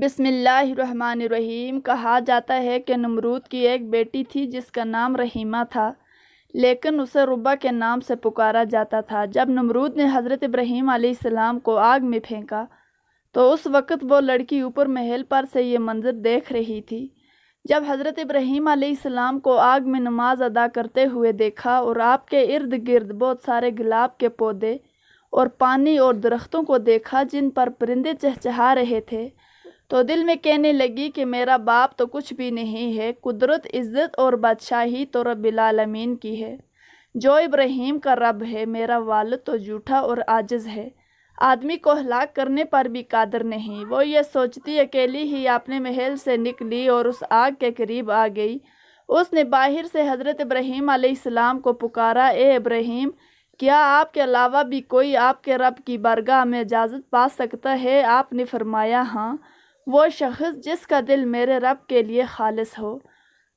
بسم اللہ الرحمن الرحیم۔ کہا جاتا ہے کہ نمرود کی ایک بیٹی تھی جس کا نام رحیمہ تھا، لیکن اسے ربہ کے نام سے پکارا جاتا تھا۔ جب نمرود نے حضرت ابراہیم علیہ السلام کو آگ میں پھینکا تو اس وقت وہ لڑکی اوپر محل پر سے یہ منظر دیکھ رہی تھی۔ جب حضرت ابراہیم علیہ السلام کو آگ میں نماز ادا کرتے ہوئے دیکھا اور آپ کے ارد گرد بہت سارے گلاب کے پودے اور پانی اور درختوں کو دیکھا جن پر پرندے چہچہا رہے تھے، تو دل میں کہنے لگی کہ میرا باپ تو کچھ بھی نہیں ہے، قدرت، عزت اور بادشاہی تو رب العالمین کی ہے، جو ابراہیم کا رب ہے۔ میرا والد تو جھوٹا اور عاجز ہے، آدمی کو ہلاک کرنے پر بھی قادر نہیں۔ وہ یہ سوچتی اکیلی ہی اپنے محل سے نکلی اور اس آگ کے قریب آ گئی۔ اس نے باہر سے حضرت ابراہیم علیہ السلام کو پکارا، اے ابراہیم، کیا آپ کے علاوہ بھی کوئی آپ کے رب کی بارگاہ میں اجازت پا سکتا ہے؟ آپ نے فرمایا، ہاں، وہ شخص جس کا دل میرے رب کے لیے خالص ہو۔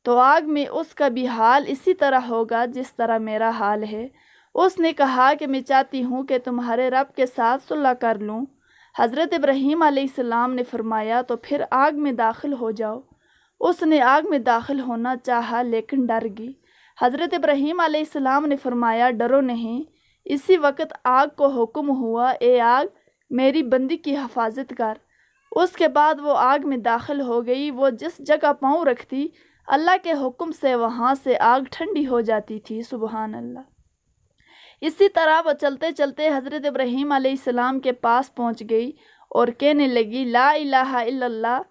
تو آگ میں اس کا بھی حال اسی طرح ہوگا جس طرح میرا حال ہے۔ اس نے کہا کہ میں چاہتی ہوں کہ تمہارے رب کے ساتھ صلح کر لوں۔ حضرت ابراہیم علیہ السلام نے فرمایا، تو پھر آگ میں داخل ہو جاؤ۔ اس نے آگ میں داخل ہونا چاہا لیکن ڈر گئی۔ حضرت ابراہیم علیہ السلام نے فرمایا، ڈرو نہیں۔ اسی وقت آگ کو حکم ہوا، اے آگ، میری بندی کی حفاظت کر۔ اس کے بعد وہ آگ میں داخل ہو گئی۔ وہ جس جگہ پاؤں رکھتی، اللہ کے حکم سے وہاں سے آگ ٹھنڈی ہو جاتی تھی۔ سبحان اللہ۔ اسی طرح وہ چلتے چلتے حضرت ابراہیم علیہ السلام کے پاس پہنچ گئی اور کہنے لگی، لا الہ الا اللہ،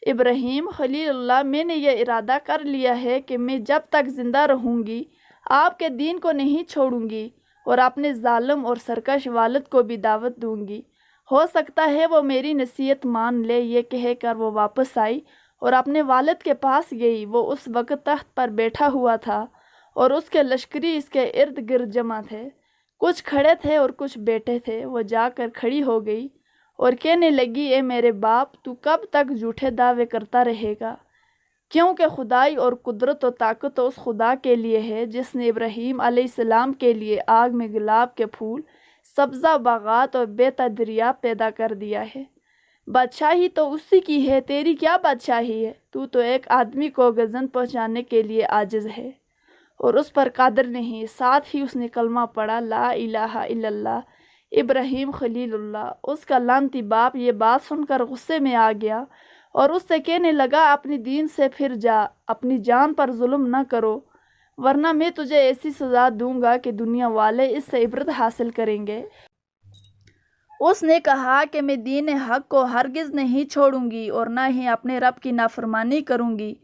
ابراہیم خلیل اللہ، میں نے یہ ارادہ کر لیا ہے کہ میں جب تک زندہ رہوں گی آپ کے دین کو نہیں چھوڑوں گی اور اپنے ظالم اور سرکش والد کو بھی دعوت دوں گی۔ ہو سکتا ہے وہ میری نصیحت مان لے۔ یہ کہہ کر وہ واپس آئی اور اپنے والد کے پاس گئی۔ وہ اس وقت تخت پر بیٹھا ہوا تھا اور اس کے لشکری اس کے ارد گرد جمع تھے، کچھ کھڑے تھے اور کچھ بیٹھے تھے۔ وہ جا کر کھڑی ہو گئی اور کہنے لگی، اے میرے باپ، تو کب تک جھوٹے دعوے کرتا رہے گا؟ کیونکہ خدائی اور قدرت و طاقت تو اس خدا کے لیے ہے جس نے ابراہیم علیہ السلام کے لیے آگ میں گلاب کے پھول، سبزہ باغات اور بے دریا پیدا کر دیا ہے۔ بادشاہی تو اسی کی ہے، تیری کیا بادشاہی ہے؟ تو ایک آدمی کو گزن پہنچانے کے لیے عاجز ہے اور اس پر قادر نہیں۔ ساتھ ہی اس نے کلمہ پڑھا، لا الہ الا اللہ، ابراہیم خلیل اللہ۔ اس کا لعنتی باپ یہ بات سن کر غصے میں آ گیا اور اس سے کہنے لگا، اپنی دین سے پھر جا، اپنی جان پر ظلم نہ کرو، ورنہ میں تجھے ایسی سزا دوں گا کہ دنیا والے اس سے عبرت حاصل کریں گے۔ اس نے کہا کہ میں دین حق کو ہرگز نہیں چھوڑوں گی اور نہ ہی اپنے رب کی نافرمانی کروں گی،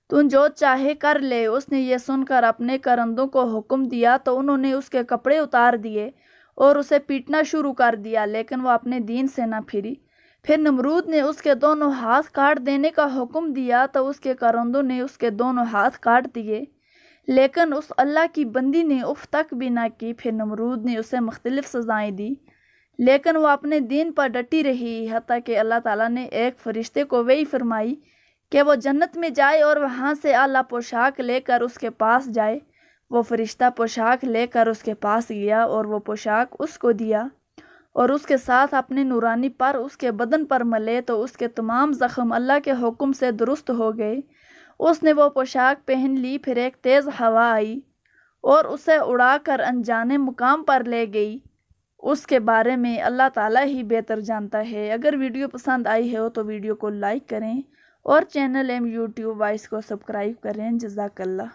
تو جو چاہے کر لے۔ اس نے یہ سن کر اپنے کرندوں کو حکم دیا تو انہوں نے اس کے کپڑے اتار دیے اور اسے پیٹنا شروع کر دیا، لیکن وہ اپنے دین سے نہ پھری۔ پھر نمرود نے اس کے دونوں ہاتھ کاٹ دینے کا حکم دیا تو اس کے کرندوں نے اس کے دونوں ہاتھ کاٹ دیے، لیکن اس اللہ کی بندی نے اف تک بھی نہ کی۔ پھر نمرود نے اسے مختلف سزائیں دی، لیکن وہ اپنے دین پر ڈٹی رہی، حتیٰ کہ اللہ تعالیٰ نے ایک فرشتے کو وحی فرمائی کہ وہ جنت میں جائے اور وہاں سے اعلیٰ پوشاک لے کر اس کے پاس جائے۔ وہ فرشتہ پوشاک لے کر اس کے پاس گیا اور وہ پوشاک اس کو دیا اور اس کے ساتھ اپنے نورانی پر اس کے بدن پر ملے تو اس کے تمام زخم اللہ کے حکم سے درست ہو گئے۔ اس نے وہ پوشاک پہن لی۔ پھر ایک تیز ہوا آئی اور اسے اڑا کر انجانے مقام پر لے گئی۔ اس کے بارے میں اللہ تعالیٰ ہی بہتر جانتا ہے۔ اگر ویڈیو پسند آئی ہو تو ویڈیو کو لائک کریں اور چینل یوٹیوب وائس کو سبسکرائب کریں۔ جزاک اللہ۔